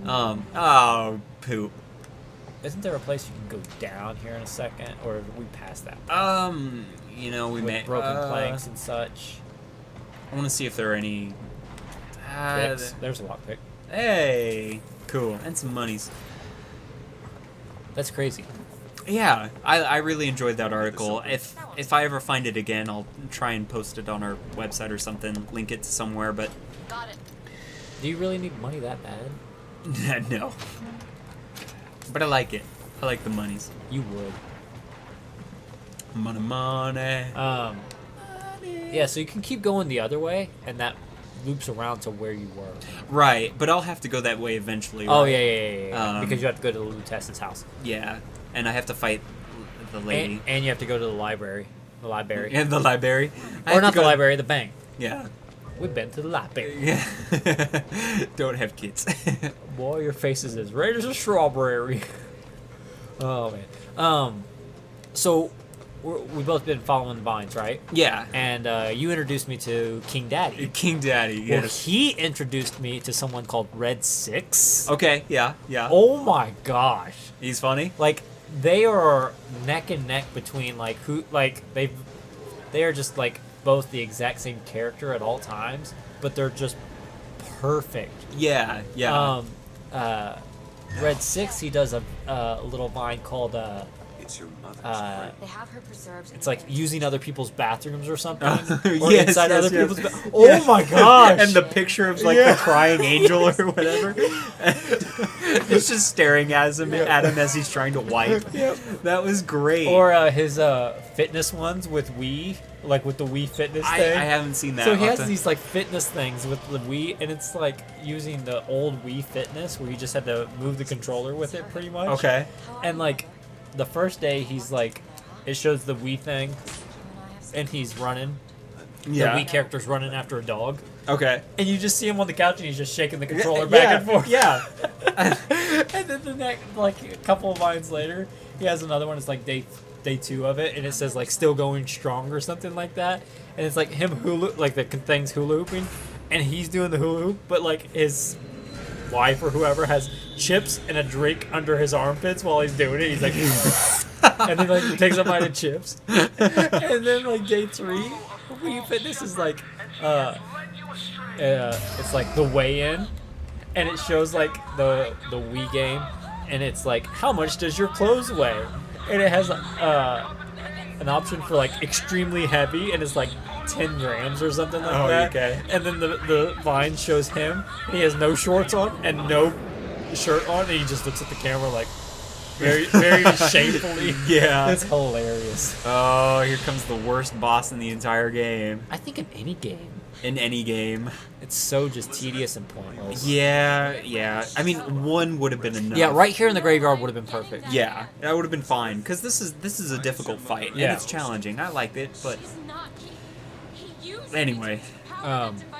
Oh, poop. Isn't there a place you can go down here in a second, or are we passed that? You know, we With may broken planks and such. I want to see if there are any. There's a lockpick. Hey, cool, and some monies. That's crazy. Yeah, I really enjoyed that article. If I ever find it again, I'll try and post it on our website or something, link it somewhere. But Got it. Do you really need money that bad? no. But I like it. I like the monies. You would. Money. Yeah, so you can keep going the other way, and that loops around to where you were. Right, but I'll have to go that way eventually. Oh, right? yeah. Because you have to go to the Lutess's house. Yeah, and I have to fight the lady. And you have to go to the library. The library. And the library. Or not the library, the bank. Yeah. We've been to the library. Yeah. Don't have kids. Boy, your face is as red as a strawberry. Oh, man. So, we've both been following the Vines, right? Yeah. And you introduced me to King Daddy. King Daddy, Well, yes. he introduced me to someone called Red 6. Okay, yeah. Oh my gosh. He's funny? Like, they are neck and neck between, like, who, like, they are just, like, both the exact same character at all times, but they're just perfect. Yeah. Red 6, he does a little Vine called, It's your mother's They have her preserved. it's like using other people's bathrooms or something. Or Yes, inside yes, other yes. people's Oh my gosh! And the picture of like the crying angel or whatever. It's just staring at him as he's trying to wipe. Yep. That was great. Or his fitness ones with Wii, like with the Wii fitness I thing. haven't seen that. So he I'll has have to- these like fitness things with the Wii, and it's like using the old Wii fitness where you just had to move the controller with it pretty much. Okay. And like the first day he's like, it shows the Wii thing, and he's running. Yeah. The Wii character's running after a dog. Okay. And you just see him on the couch and he's just shaking the controller back and forth. Yeah. And then the next, like a couple of lines later, he has another one. It's like day 2 of it, and it says like "still going strong" or something like that. And it's like him hula, like the thing's hula hooping, and he's doing the hula hoop, but like his wife or whoever has chips and a drink under his armpits while he's doing it. He's like, and then like he takes a bite of chips, and then like day 3, Wii Fitness is like, it's like the weigh-in, and it shows like the Wii game, and it's like how much does your clothes weigh, and it has an option for like extremely heavy, and it's like 10 grams or something like that. Okay. And then the Vine shows him, and he has no shorts on and no shirt on, and he just looks at the camera like very very shamefully. Yeah. It's hilarious. Oh, here comes the worst boss in the entire game. I think in any game, In any game. it's so just tedious and pointless. Yeah. I mean, one would have been enough. Yeah, right here in the graveyard would have been perfect. Yeah, that would have been fine because this is a difficult fight and Yeah. it's challenging. I liked it, but He's not. He used anyway.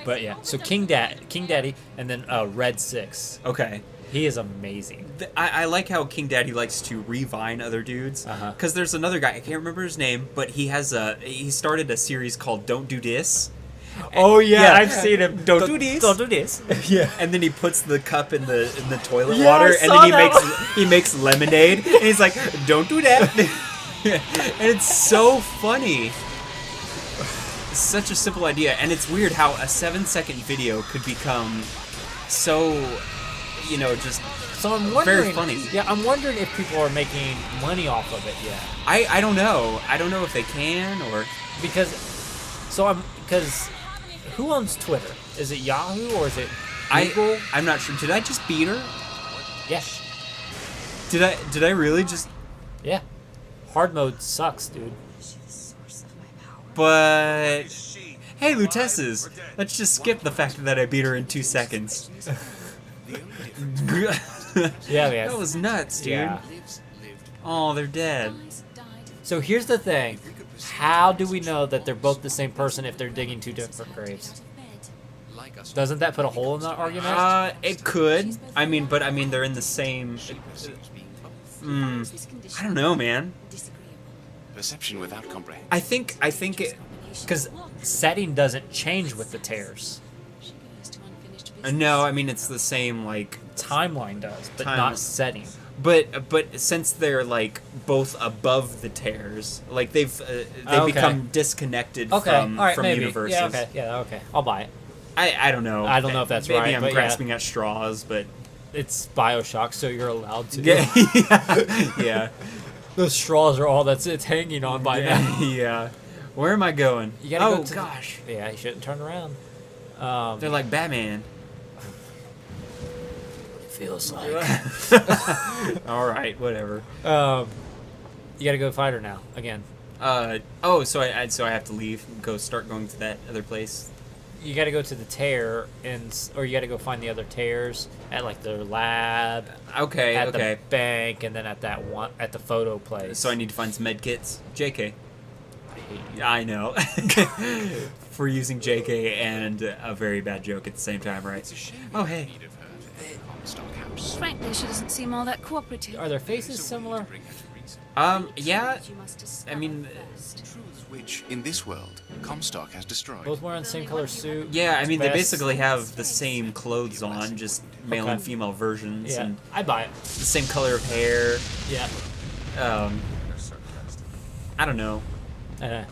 But yeah, so King Daddy, and then Red 6. Okay. He is amazing. I like how King Daddy likes to revine other dudes. Because there's another guy, I can't remember his name, but he started a series called Don't Do This. Oh yeah, Yeah. I've seen him. Don't do this. Don't do this. Yeah. And then he puts the cup in the toilet Yeah, water, I and saw then that he makes lemonade, and he's like, "Don't do that." And it's so funny. It's such a simple idea, and it's weird how a 7-second video could become so, just So I'm wondering. very funny. Yeah, I'm wondering if people are making money off of it yet. I don't know. I don't know if they can or Because who owns Twitter? Is it Yahoo or is it Google? I'm not sure. Did I just beat her? Yes. Did I really just? Yeah. Hard mode sucks, dude. She's the source of my power. But hey, Lutesses, let's just skip the fact that I beat her in 2 seconds. Yeah, man. That was nuts, dude. Yeah. Oh, they're dead. So here's the thing. How do we know that they're both the same person if they're digging 2 different graves? Doesn't that put a hole in that argument? It could. I mean, they're in the same. I don't know, man. Perception without comprehension. I think it. Because setting doesn't change with the tears. No, I mean it's the same like, Timeline does, but Time- not setting. but since they're like both above the tears, like they've Okay. become disconnected Okay, from all right, maybe. universes. Yeah, okay. I'll buy it. I don't know. I don't know if that's Maybe right, I'm but yeah. grasping at straws, but It's Bioshock, so you're allowed to. yeah. Those straws are all it's hanging on by now. Yeah. Where am I going? You gotta oh go to gosh. Yeah, you shouldn't turn around. They're like Batman. Feels like. All right, whatever. You gotta go fight her now again. So I have to leave and start going to that other place. You gotta go to the tear or you gotta go find the other tears at like their lab, Okay, at okay. the bank, and then at that one at the photo place. So I need to find some med kits. JK. I hate you. I know. For using JK and a very bad joke at the same time, right? It's a shame. Oh, hey. Need of her to the Comstock house. Frankly, she doesn't seem all that cooperative. Are their faces So we need similar? to bring her to reason. Yeah. You must I discover mean, first. Truths which, in this world, Comstock has destroyed. Both wearing the same color suit. yeah, I mean, they Vest. basically have the same clothes on, just male and Okay. female versions, Yeah, and I buy it. the same color of hair. Yeah. I don't know. Uh,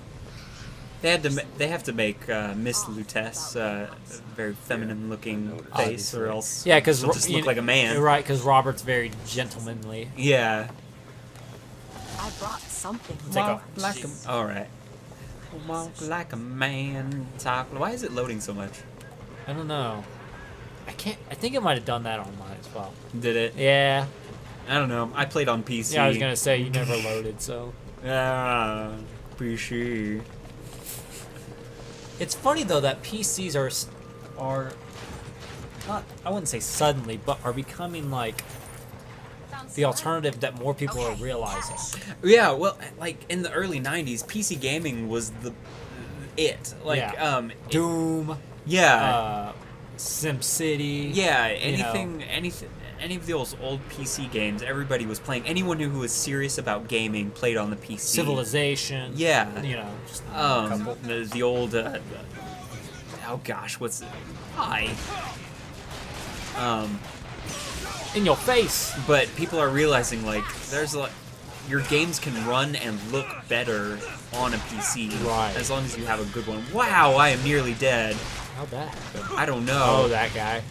They have to make Miss Lutece a very feminine-looking face, or Obviously. else yeah, because she'll just look like a man. Right, because Robert's very gentlemanly. Yeah. I brought something. It's like Walk like a. All right. Walk like a man. Talk. Why is it loading so much? I don't know. I can't. I think it might have done that on mine as well. Did it? Yeah. I don't know. I played on PC. Yeah, I was gonna say you never loaded, so. PC. It's funny though that PCs are not. I wouldn't say suddenly, but are becoming like the alternative that more people are realizing. Yeah, well, like in the early '90s, PC gaming was it. Like, Yeah. Doom. yeah, SimCity. yeah. you know. Anything, any of those old PC games, everybody was playing. Anyone who was serious about gaming played on the PC. Civilization. Yeah. You know, just a couple. The old. Oh gosh, what's it? Hi. In your face. But people are realizing like there's like your games can run and look better on a PC, Right. as long as you have a good one. Wow, I am nearly dead. How'd that happen? I don't Oh, know. that guy.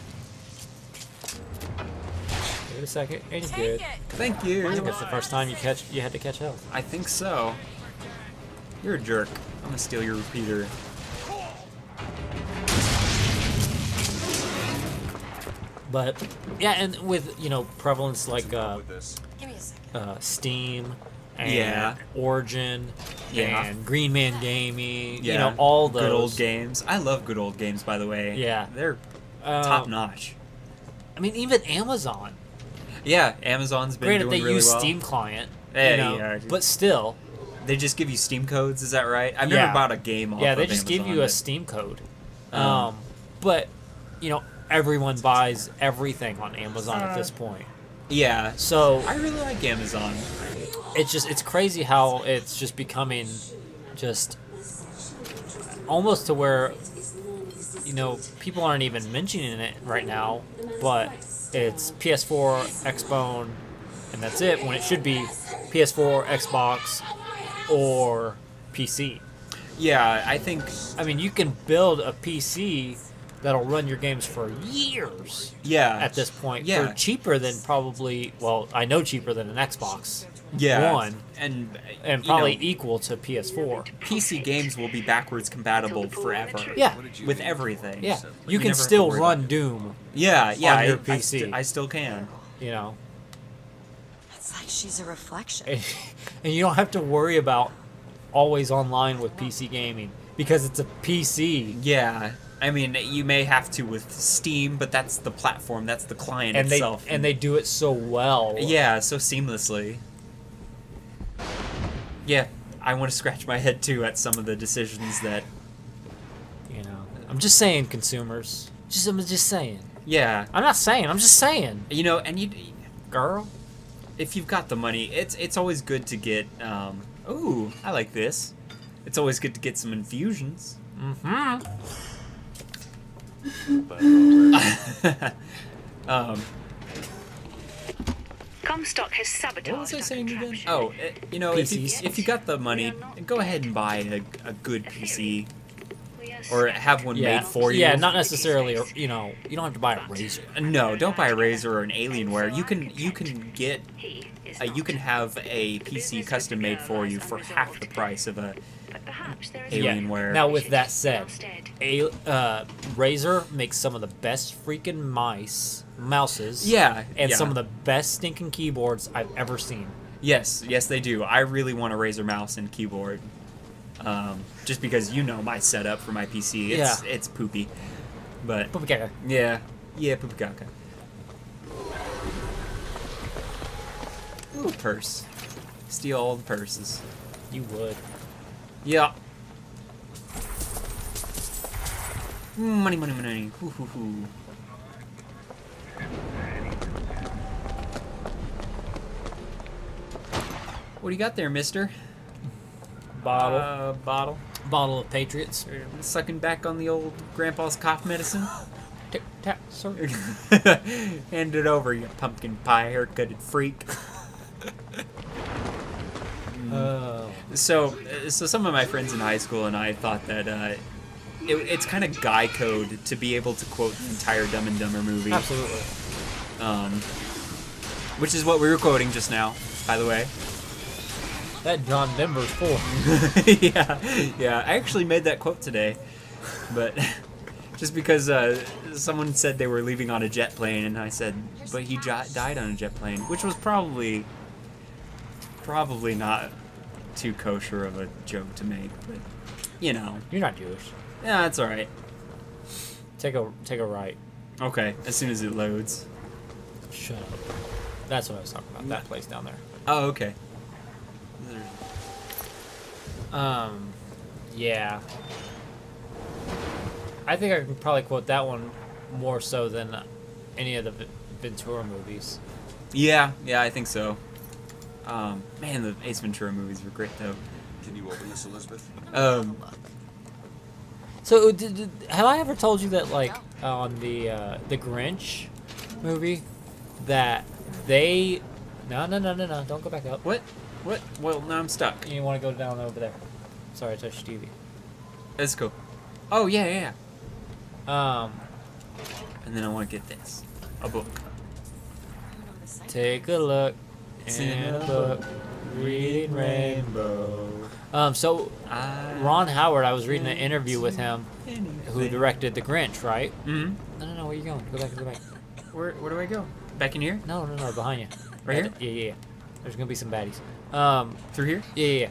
Give it a second, and you're good. Thank I you. think that's the first time you had to catch health. I think so. You're a jerk. I'm gonna steal your repeater. But yeah, and with prevalence like Give me a second. Steam and Yeah. Origin Yeah. and Green Man Gaming, Yeah, all those good old games. I love good old games, by the way. Yeah. They're Um, top notch. I mean, even Amazon. Yeah, Amazon's been Granted, doing they really use well. Steam client, Yeah. but still, They just give you Steam codes, is that right? I've never Yeah. bought a game off yeah, they of just give Amazon, you a but- Steam code. Um, But everyone buys everything on Amazon at this point. Yeah. So I really like Amazon. it's crazy how it's just becoming just almost to where people aren't even mentioning it right now, but it's PS4, Xbone, and that's it, when it should be PS4, Xbox, or PC. Yeah, I think. I mean, you can build a PC that'll run your games for years Yeah. at this point Yeah. for cheaper than probably, well, I know cheaper than an Xbox Yeah. One, and and you probably know, equal to PS4. PC games will be backwards compatible forever. Yeah. With everything. Yeah, So you can never have to still worry run about Doom, it. Yeah, yeah. on your I PC. I still can. It's like she's a reflection. and you don't have to worry about always online with PC gaming because it's a PC, Yeah. I mean, you may have to with Steam, but that's the platform. That's the client and itself. they do it so well. Yeah, so seamlessly. Yeah, I want to scratch my head too at some of the decisions that. I'm just saying, consumers. I'm just saying. Yeah. I'm not saying. I'm just saying. And you, girl, if you've got the money, it's always good to get. Ooh, I like this. It's always good to get some infusions. Mm-hmm. Comstock has sabotaged. What was I our saying again? contraption. Oh, you know, PCs. if you got the money, go ahead and buy a good PC. Or have one Yeah, made for you. yeah, not necessarily. You know, you don't have to buy a Razer. No, don't buy a Razer or an Alienware. You can get you can have a PC custom made for you for half the price of a Alienware. Now, with that said, Razer makes some of the best freaking mouses. Yeah, and yeah. some of the best stinking keyboards I've ever seen. Yes, they do. I really want a Razer mouse and keyboard. Just because you know my setup for my PC, it's poopy. But Poopy caca. yeah, poopy caca. Ooh, purse. Steal all the purses. You would. Yeah. Money, money, money. Hoo, hoo, hoo. What do you got there, mister? Bottle. Bottle. Of Patriots. Sucking back on the old grandpa's cough medicine. Tic tac, sir. Hand it over, you pumpkin pie haircutted freak. So some of my friends in high school and I thought that it's kind of guy code to be able to quote the entire Dumb and Dumber movie. Absolutely. Which is what we were quoting just now, by the way. That John Denver's full. yeah. I actually made that quote today, but just because someone said they were leaving on a jet plane, and I said, but he died on a jet plane, which was probably not too kosher of a joke to make, but you know. You're not Jewish. Yeah, that's all right. Take a right. Okay, as soon as it loads. Shut up. That's what I was talking about. That place down there. Oh, okay. Yeah. I think I can probably quote that one more so than any of the Ventura movies. Yeah, I think so. Man, the Ace Ventura movies were great, though. Can you open this, Elizabeth? So, have I ever told you that, like, on the Grinch movie, that they... No, don't go back up. What? Well, now I'm stuck. You want to go down over there. Sorry, I touched TV. That's cool. Oh, yeah. Um, And then I want to get this. A book. take a look in a book, reading Rainbow. So, Ron Howard, I was reading an interview with him, who directed The Grinch, right? Mm-hmm. No, where you going? Go back to the back. Where do I go? Back in here? No, behind you. Right here? Yeah. There's gonna be some baddies. Through here? Yeah.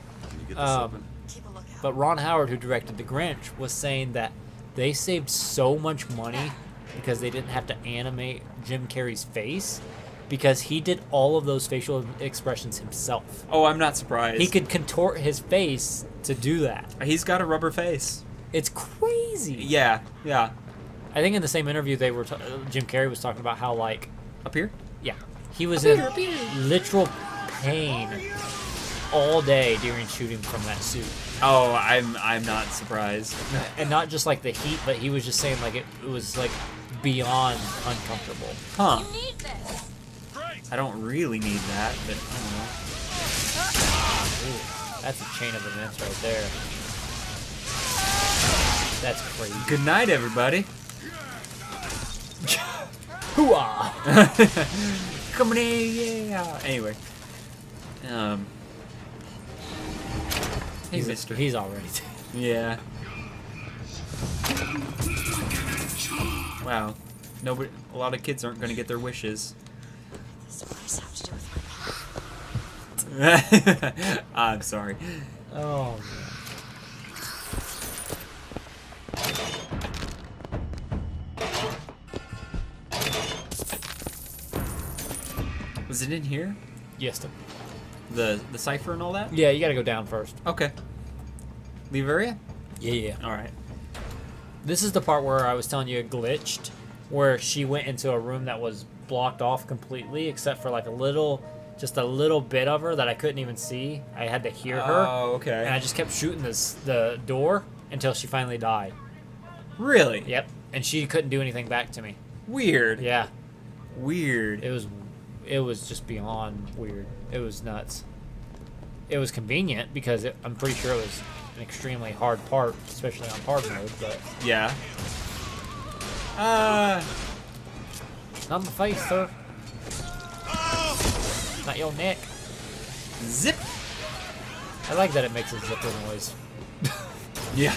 Get this open. Keep a lookout. But Ron Howard, who directed The Grinch, was saying that they saved so much money because they didn't have to animate Jim Carrey's face because he did all of those facial expressions himself. Oh, I'm not surprised. He could contort his face to do that. He's got a rubber face. It's crazy. Yeah. I think in the same interview they were Jim Carrey was talking about how like Up here? yeah, he was in literal pain all day during shooting from that suit. Oh, I'm not surprised. And not just like the heat, but he was just saying like it was like beyond uncomfortable. Huh. You need this. I don't really need that, but I don't know. Ooh, that's a chain of events right there. That's crazy. Good night, everybody. Hooah! Coming in, yeah. Anyway. Hey, mister. He's already Yeah. Wow. Nobody. A lot of kids aren't going to get their wishes. This place have to do with my mom. I'm sorry. Oh, man. Was it in here? Yes. The cipher and all that? Yeah, you gotta go down first. Okay. Leave area? Yeah. All right. This is the part where I was telling you it glitched, where she went into a room that was blocked off completely, except for like just a little bit of her that I couldn't even see. I had to hear her. Oh, okay. And I just kept shooting the door until she finally died. Really? Yep. and she couldn't do anything back to me. Weird. Yeah, Weird. it was just beyond weird. It was nuts. It was convenient because I'm pretty sure it was an extremely hard part, especially on hard mode. But Yeah. not in the face, sir. Not your neck. Zip. I like that it makes a zipper noise. Yeah.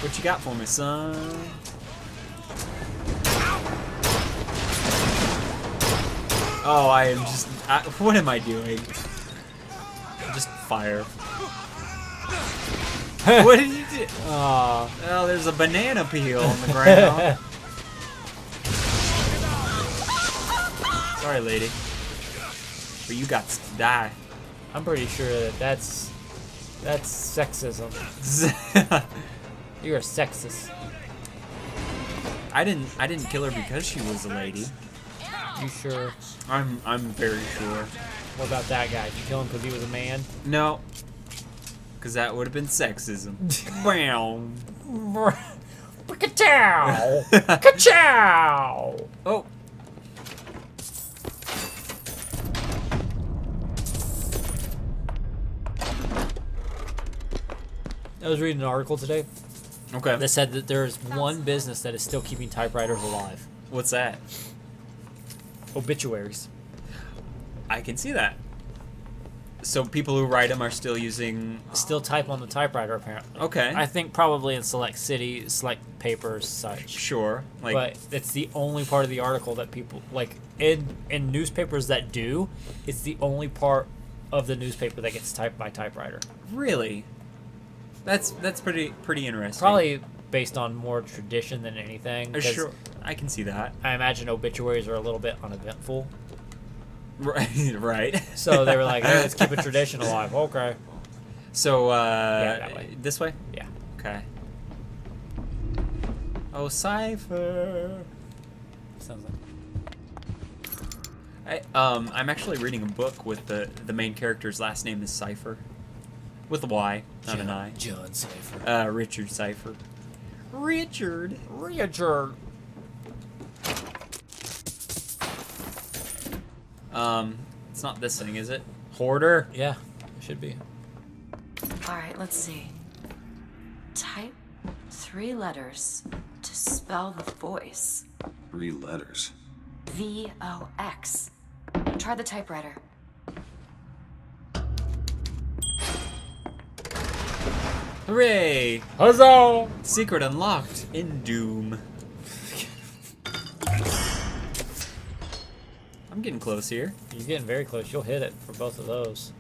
What you got for me, son? Oh, I am just. What am I doing? Just fire. What did you do? Aw. Oh, there's a banana peel on the ground. Sorry, lady. But you got to die. I'm pretty sure that's sexism. You're a sexist. I didn't kill her because she was a lady. You sure? I'm very sure. What about that guy? Did you kill him because he was a man? No. Because that would have been sexism. Bam. Ka-chow! Ka-chow! Oh. I was reading an article today Okay. that said that there's one business that is still keeping typewriters alive. What's that? Obituaries. I can see that. So people who write them are still using. Still type on the typewriter, apparently. Okay. I think probably in select cities, select papers, such. Sure. Like. But it's the only part of the article that people like in newspapers that do. It's the only part of the newspaper that gets typed by typewriter. Really. That's pretty interesting. Probably based on more tradition than anything. 'Cause Sure. I can see that. I imagine obituaries are a little bit uneventful. Right. Right. So they were like, hey, let's keep a tradition alive. Okay. So that way. this way. Yeah. Okay. Oh, Cypher. Sounds like. I'm actually reading a book with the main character's last name is Cypher, with a Y, not an I. John Cypher. Richard Cypher. Richard. Richard. It's not this thing, is it? Hoarder. Yeah, it should be. All right, let's see. Type 3 letters to spell the voice. 3 letters. VOX. Try the typewriter. Hooray! Huzzah! Secret unlocked in Doom. I'm getting close here. You're getting very close. You'll hit it for both of those.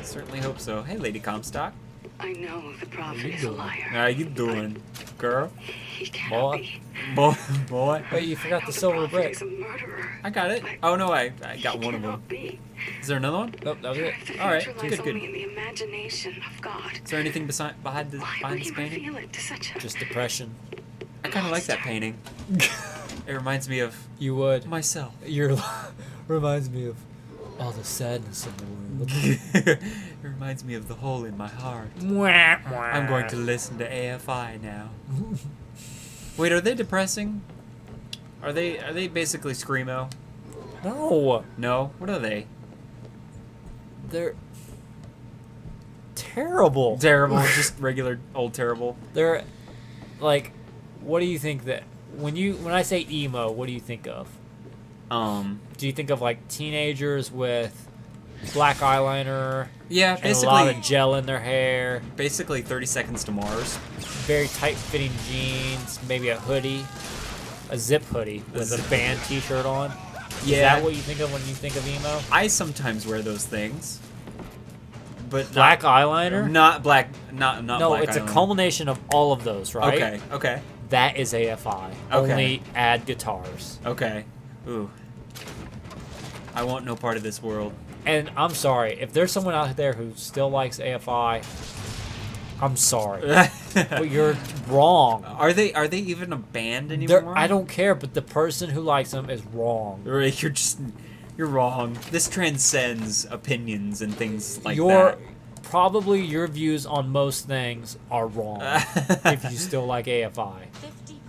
Certainly hope so. Hey, Lady Comstock. I know the prophet is a doing? liar. How you doing, girl? He can't Boy. be. Boy. Wait, you forgot the The silver prophet brick. is a murderer. I got it. Oh no, I got one of them. Cannot be. Is there another one? Nope, that was it. The All right, future good, lies good. only in the imagination of God. Is there anything behind this Why behind would this he painting? reveal it to such a... Just depression. I kind of like that painting. It reminds me of You would. myself. Your reminds me of all the sadness in the world. It reminds me of the hole in my heart. I'm going to listen to AFI now. Wait, are they depressing? Are they basically screamo? No, No. What are they? they're terrible. Terrible. Just regular old terrible. They're like, what do you think that when I say emo, what do you think of? Do you think of like teenagers with black eyeliner Yeah, and a lot basically of gel in their hair, 30 Seconds to Mars. very tight-fitting jeans, maybe a hoodie, a zip hoodie with a band T-shirt on? Is Yeah. that what you think of when you think of emo? I sometimes wear those things. But Black eyeliner? not black not No, black it's a eyeliner. culmination of all of those, right? Okay. That is AFI. Okay. Only add guitars. Okay. Ooh. I want no part of this world. And I'm sorry, if there's someone out there who still likes AFI, I'm sorry. But you're wrong. Are they even a band anymore? I don't care, but the person who likes them is wrong. You're wrong. This transcends opinions and things like Your that. probably your views on most things are wrong if you still like AFI.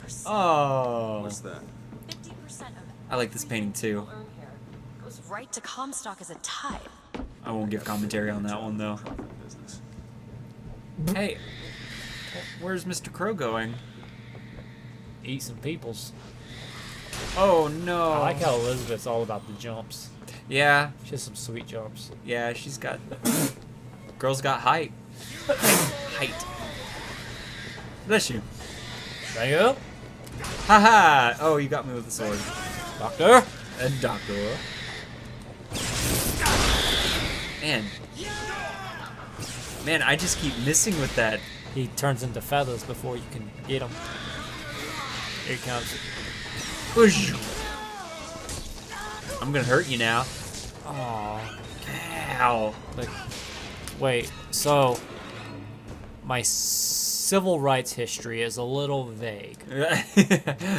50%. Oh. What's that? 50% of I like this painting too. earn here goes right to Comstock as a type. I won't give commentary on that one though. Profit business. Hey, where's Mr. Crow going? Eat some peoples. Oh no. I like how Elizabeth's all about the jumps. Yeah, She has some sweet jumps. yeah, she's got. Girl's got height. Height. Bless you. Thank you, Haha! Oh, you got me with the sword. Doctor. And doctor. Man. Man, I just keep missing with that. He turns into feathers before you can get him. Here he comes. Whoosh. I'm gonna hurt you now. Aww. Ow. Like, wait, so my civil rights history is a little vague.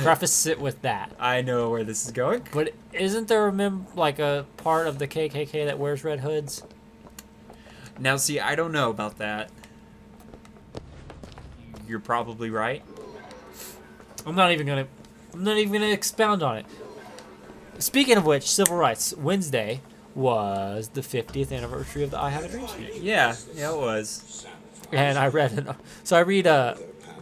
Preface it with that. I know where this is going. But isn't there a part of the KKK that wears red hoods? Now, see, I don't know about that. You're probably right. I'm not even gonna expound on it. Speaking of which, civil rights Wednesday was the 50th anniversary of the I Have a Dream speech. Yeah, it was. And I read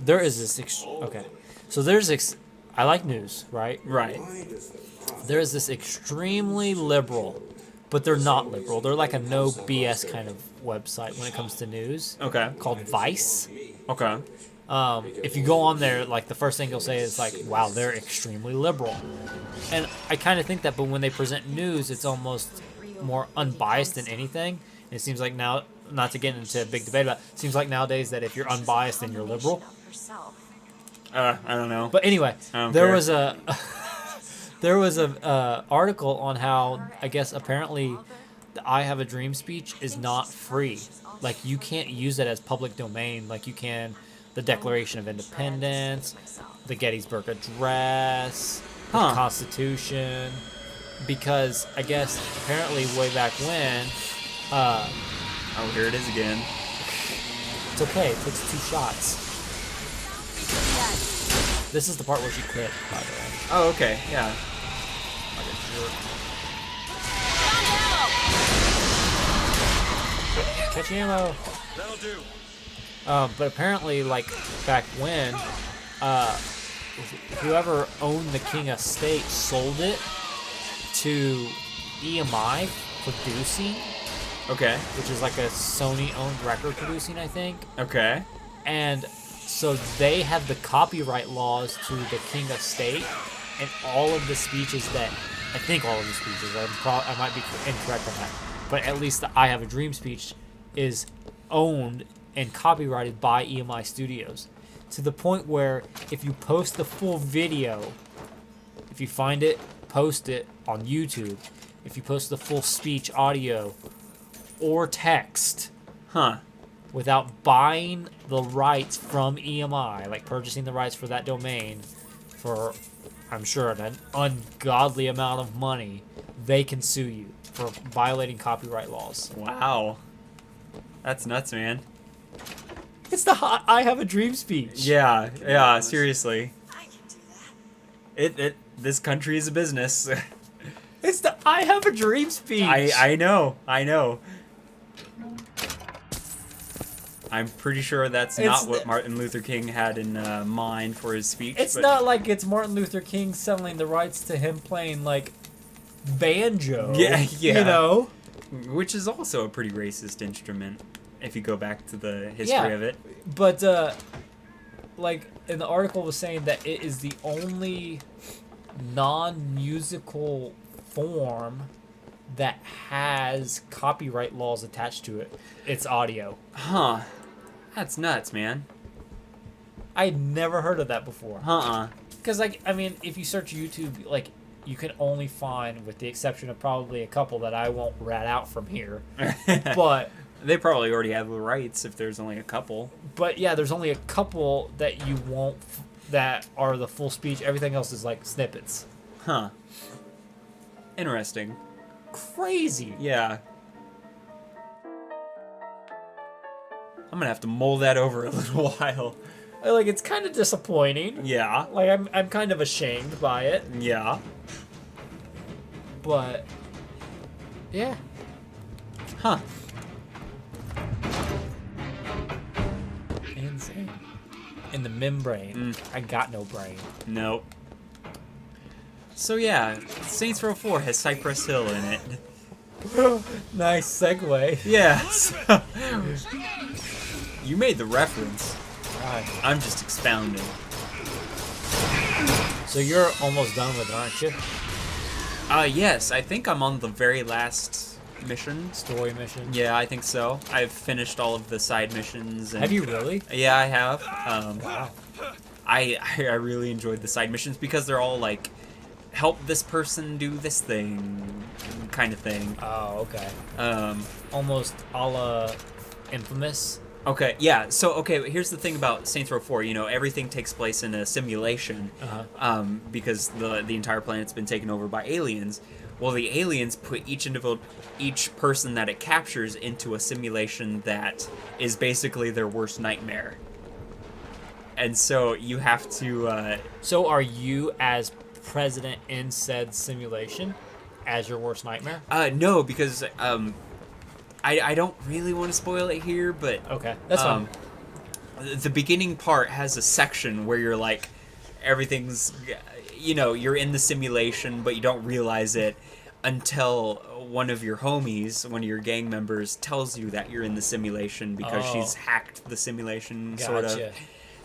there is this I like news, right? Right. There is this extremely liberal, but they're not liberal. They're like a no BS kind of website when it comes to news Okay. called Vice. Okay. If you go on there, like the first thing you'll say is like, wow, they're extremely liberal. And I kind of think that, but when they present news, it's almost more unbiased than anything. And it seems like now, not to get into a big debate about it, it seems like nowadays that if you're unbiased, then you're liberal. I don't know. But anyway, I don't there care. was a there was a article on how I guess apparently the I Have a Dream speech is not free. Like you can't use it as public domain like you can the Declaration of Independence, the Gettysburg Address, the Huh. Constitution, because I guess apparently way back when, Oh, here it is again. it's okay. It takes 2 shots. This is the part where she quit, by the way. Oh, okay. Yeah. Catch ammo. That'll do. But apparently, like back when, whoever owned the King Estate sold it to EMI Producing, Okay. which is like a Sony-owned record producing, I think. Okay. And so they have the copyright laws to the King Estate, and all of the speeches that I think all of the speeches. I might be incorrect on that, but at least the I Have a Dream speech is owned and copyrighted by EMI Studios, to the point where if you post the full video, if you find it, post it on YouTube. If you post the full speech audio or text Huh. without buying the rights from EMI, like purchasing the rights for that domain for, I'm sure, an ungodly amount of money, they can sue you for violating copyright laws. Wow. That's nuts, man. It's the I Have a Dream speech. Yeah. Yeah. Seriously. I can do that. This country is a business. It's the I Have a Dream speech. I know. I know. I'm pretty sure that's It's not what Martin Luther King had in mind for his speech. It's but not like it's Martin Luther King selling the rights to him playing like banjo. Yeah, yeah. You know? Which is also a pretty racist instrument, if you go back to the history Yeah. of it. But like in the article was saying that it is the only non-musical form that has copyright laws attached to it. It's audio. Huh. That's nuts, man. I had never heard of that before. Uh-uh. Because, like, I mean, if you search YouTube, like, you can only find, with the exception of probably a couple that I won't rat out from here, but They probably already have the rights if there's only a couple. yeah, there's only a couple that you won't, that are the full speech. Everything else is, like, snippets. Huh. Interesting. Crazy. Yeah. I'm gonna have to mull that over a little while. Like, it's kind of disappointing. Yeah. Like, I'm kind of ashamed by it, Yeah. but yeah. Huh. Insane. In the membrane, I got no brain. Nope. So yeah, Saints Row 4 has Cypress Hill in it. Nice segue. Yeah. So, you made the reference. Right. I'm just expounding. So you're almost done with it, aren't you? Yes, I think I'm on the very last mission. Story mission. Yeah, I think so. I've finished all of the side missions. And, Have you really? Yeah, I have. Wow. I really enjoyed the side missions because they're all like, help this person do this thing, kind of thing. Oh, okay. Almost a la Infamous. Okay, yeah. So, okay, here's the thing about Saints Row 4. You know, everything takes place in a simulation because the entire planet's been taken over by aliens. Well, the aliens put each person that it captures into a simulation that is basically their worst nightmare. And so you have to... So are you as president in said simulation as your worst nightmare? no, because I don't really want to spoil it here, but... Okay, that's fine. The beginning part has a section where you're like, everything's... You know, you're in the simulation, but you don't realize it until one of your homies, one of your gang members, tells you that you're in the simulation because she's hacked the simulation, sort of. Gotcha.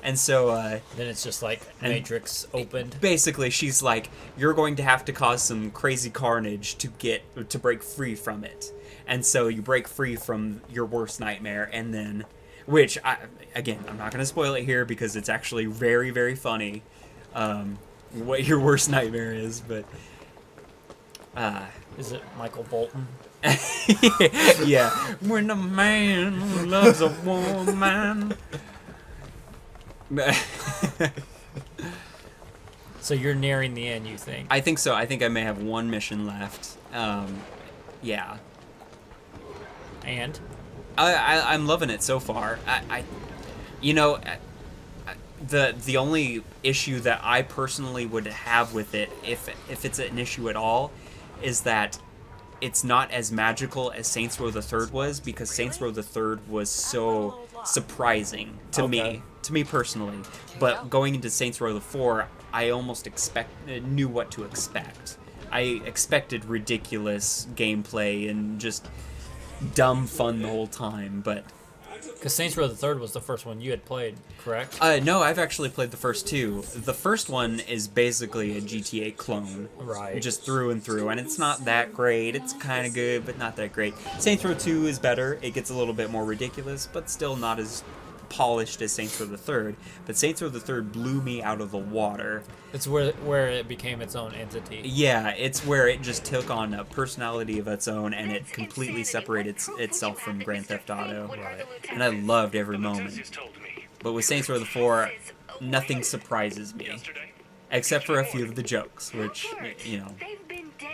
And so... Then it's just like Matrix opened. Basically, she's like, you're going to have to cause some crazy carnage to break free from it. And so you break free from your worst nightmare, and then... Which, again, I'm not going to spoil it here because it's actually very, very funny what your worst nightmare is, but... Is it Michael Bolton? Yeah. When a man loves a woman... So you're nearing the end, you think? I think so. I think I may have one mission left. Yeah. And? I'm loving it so far. You know, the only issue that I personally would have with it, if it's an issue at all, is that it's not as magical as Saints Row the Third was, because Saints Row the Third was so surprising to me personally. But going into Saints Row the 4, I almost knew what to expect. I expected ridiculous gameplay and just dumb fun the whole time, but... Because Saints Row the Third was the first one you had played, correct? No, I've actually played the first two. The first one is basically a GTA clone. Right. Just through and through, and it's not that great. It's kind of good, but not that great. Saints Row 2 is better. It gets a little bit more ridiculous, but still not as polished as Saints Row the Third. But Saints Row the Third blew me out of the water. It's where it became its own entity. Yeah, it's where it just took on a personality of its own, and it completely separated itself from Grand Theft Auto. Right. And I loved every moment. But with Saints Row the 4, nothing surprises me. Except for a few of the jokes, which, you know,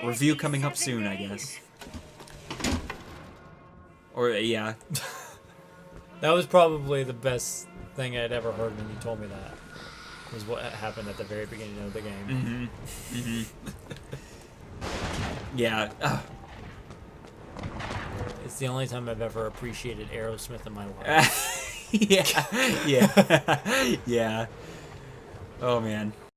review coming up soon, I guess. Or, yeah. That was probably the best thing I'd ever heard when you told me that. Was what happened at the very beginning of the game. Yeah. It's the only time I've ever appreciated Aerosmith in my life. Yeah. Yeah. Yeah. Oh, man.